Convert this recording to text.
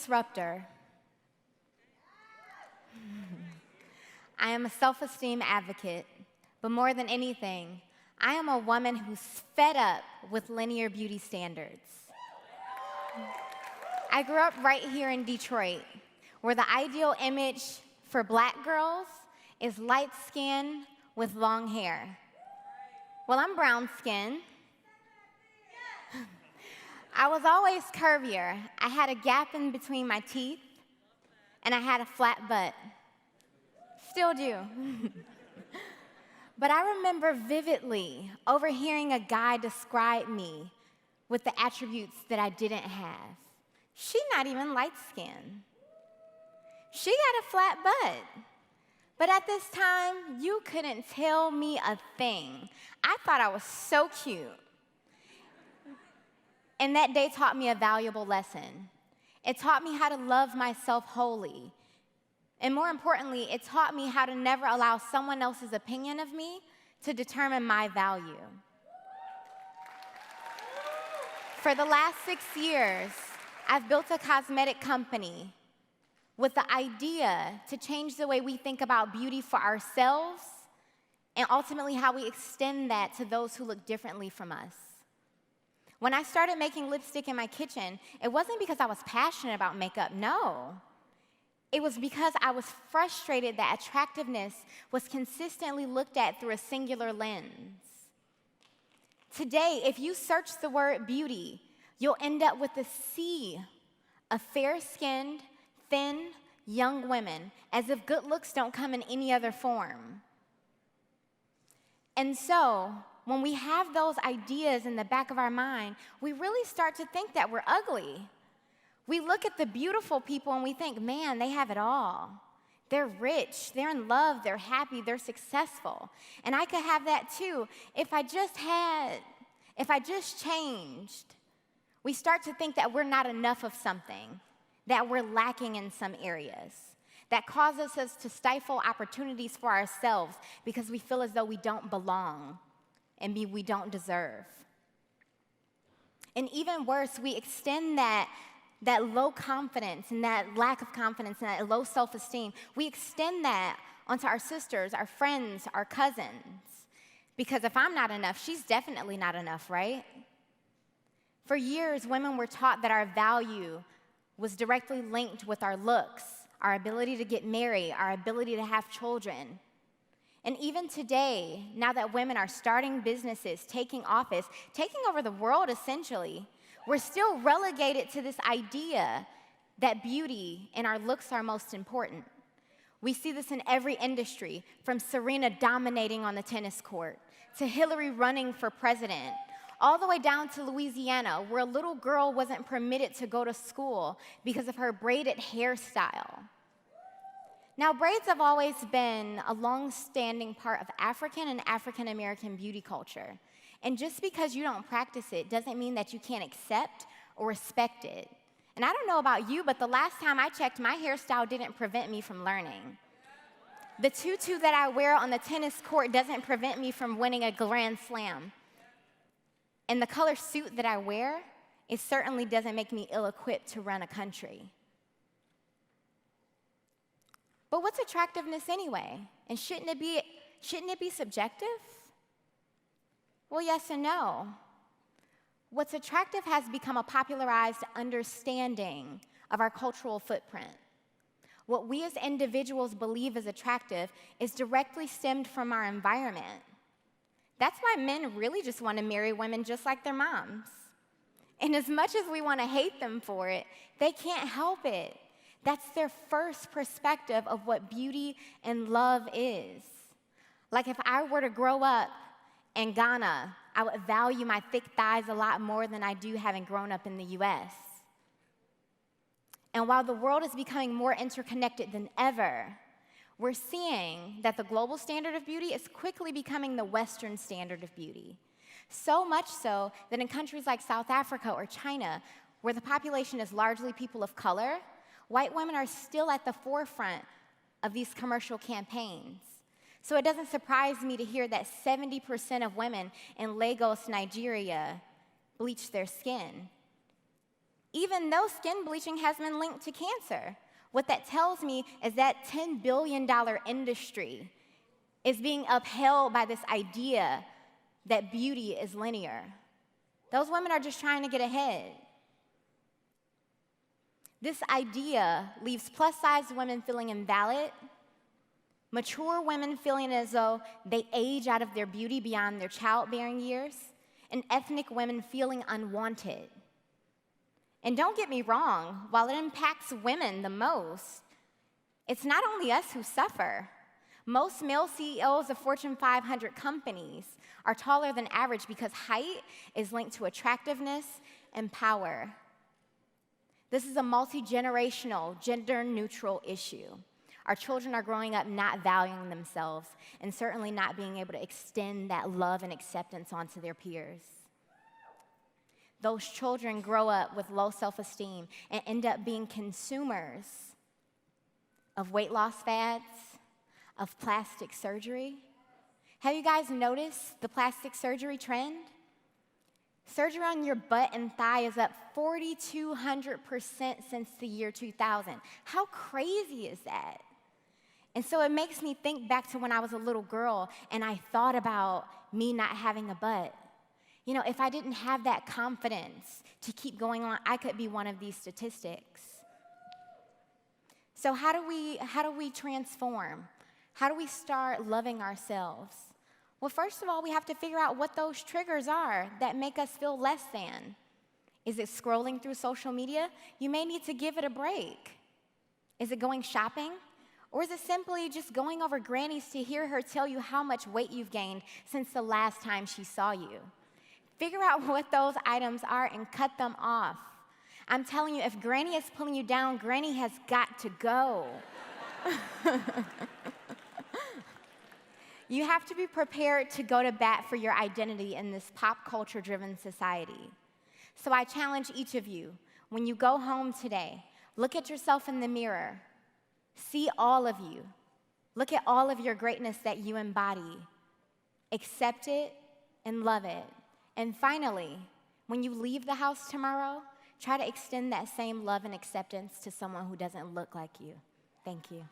disruptor. I am a self-esteem advocate, but more than anything, I am a woman who's fed up with linear beauty standards. I grew up right here in Detroit, where the ideal image for black girls is light skin with long hair. Well, I'm brown skin. I was always curvier. I had a gap in between my teeth, and I had a flat butt. Still do. But I remember vividly overhearing a guy describe me with the attributes that I didn't have. She's not even light-skinned. She got a flat butt. But at this time, you couldn't tell me a thing. I thought I was so cute. And that day taught me a valuable lesson. It taught me how to love myself wholly. And more importantly, it taught me how to never allow someone else's opinion of me to determine my value. For the last 6 years, I've built a cosmetic company with the idea to change the way we think about beauty for ourselves and ultimately how we extend that to those who look differently from us. When I started making lipstick in my kitchen, it wasn't because I was passionate about makeup, no. It was because I was frustrated that attractiveness was consistently looked at through a singular lens. Today, if you search the word beauty, you'll end up with a sea of fair-skinned, thin, young women, as if good looks don't come in any other form. And so, when we have those ideas in the back of our mind, we really start to think that we're ugly. We look at the beautiful people and we think, man, they have it all. They're rich, they're in love, they're happy, they're successful. And I could have that too if I just changed. We start to think that we're not enough of something, that we're lacking in some areas. That causes us to stifle opportunities for ourselves because we feel as though we don't belong and we don't deserve. And even worse, we extend that low confidence and that lack of confidence and that low self-esteem, we extend that onto our sisters, our friends, our cousins. Because if I'm not enough, she's definitely not enough, right? For years, women were taught that our value was directly linked with our looks, our ability to get married, our ability to have children. And even today, now that women are starting businesses, taking office, taking over the world essentially, we're still relegated to this idea that beauty and our looks are most important. We see this in every industry, from Serena dominating on the tennis court, to Hillary running for president, all the way down to Louisiana, where a little girl wasn't permitted to go to school because of her braided hairstyle. Now, braids have always been a long-standing part of African and African-American beauty culture. And just because you don't practice it doesn't mean that you can't accept or respect it. And I don't know about you, but the last time I checked, my hairstyle didn't prevent me from learning. The tutu that I wear on the tennis court doesn't prevent me from winning a Grand Slam. And the color suit that I wear, it certainly doesn't make me ill-equipped to run a country. But what's attractiveness anyway? And shouldn't it be subjective? Well, yes and no. What's attractive has become a popularized understanding of our cultural footprint. What we as individuals believe is attractive is directly stemmed from our environment. That's why men really just want to marry women just like their moms. And as much as we want to hate them for it, they can't help it. That's their first perspective of what beauty and love is. Like if I were to grow up in Ghana, I would value my thick thighs a lot more than I do having grown up in the US. And while the world is becoming more interconnected than ever, we're seeing that the global standard of beauty is quickly becoming the Western standard of beauty. So much so that in countries like South Africa or China, where the population is largely people of color, white women are still at the forefront of these commercial campaigns. So it doesn't surprise me to hear that 70% of women in Lagos, Nigeria, bleach their skin. even though skin bleaching has been linked to cancer. What that tells me is that $10 billion industry is being upheld by this idea that beauty is linear. Those women are just trying to get ahead. This idea leaves plus-size women feeling invalid, mature women feeling as though they age out of their beauty beyond their childbearing years, and ethnic women feeling unwanted. And don't get me wrong, while it impacts women the most, it's not only us who suffer. Most male CEOs of Fortune 500 companies are taller than average because height is linked to attractiveness and power. This is a multi-generational, gender-neutral issue. Our children are growing up not valuing themselves and certainly not being able to extend that love and acceptance onto their peers. Those children grow up with low self-esteem and end up being consumers of weight loss fads, of plastic surgery. Have you guys noticed the plastic surgery trend? Surgery on your butt and thigh is up 4,200% since the year 2000. How crazy is that? And so it makes me think back to when I was a little girl and I thought about me not having a butt. You know, if I didn't have that confidence to keep going on, I could be one of these statistics. So how do we transform? How do we start loving ourselves? Well, first of all, we have to figure out what those triggers are that make us feel less than. Is it scrolling through social media? You may need to give it a break. Is it going shopping? Or is it simply just going over Granny's to hear her tell you how much weight you've gained since the last time she saw you? Figure out what those items are and cut them off. I'm telling you, if Granny is pulling you down, Granny has got to go. You have to be prepared to go to bat for your identity in this pop culture-driven society. So I challenge each of you, when you go home today, look at yourself in the mirror. See all of you. Look at all of your greatness that you embody. Accept it and love it. And finally, when you leave the house tomorrow, try to extend that same love and acceptance to someone who doesn't look like you. Thank you.